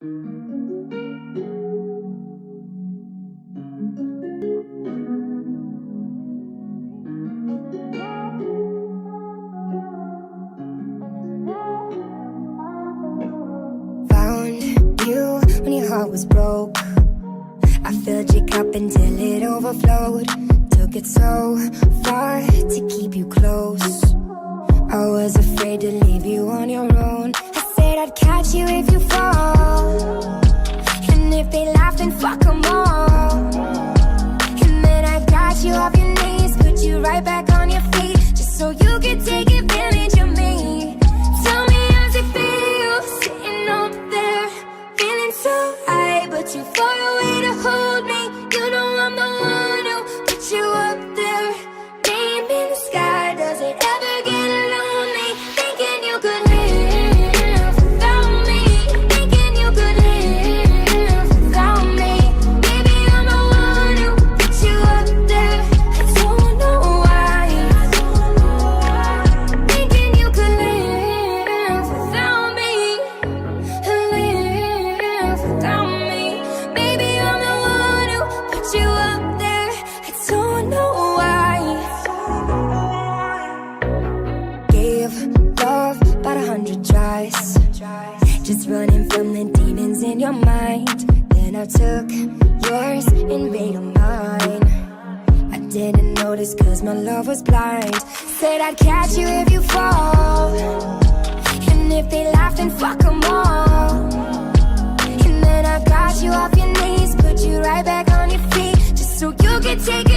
Found you when your heart was broke. I filled your cup until it overflowed. Took it so far to keep you close. I was afraid to leave you on your own. I said I'd catch you if you fall, and if they laugh then fuck them all. And then I got you off your knees, put you right back on your feet, just so you could take advantage of me. Tell me how's it feel, sitting up there, feeling so high, but you far away to hold me. You know I'm the one who put you up there, name in the sky. Does it ever get lonely, thinking you could live without me, thinking you could live without me? Baby, I'm the one who put you up there. I don't know why, thinking you could live without me, live without me. Baby, I'm the one who put you up there. I don't know why. Gave love about 100 tries, just running from the demons in your mind. Then I took yours and made them mine. I didn't notice cause my love was blind. Said I'd catch you if you fall, and if they laugh then fuck them all. And then I got you off your knees, put you right back on your feet, just so you could take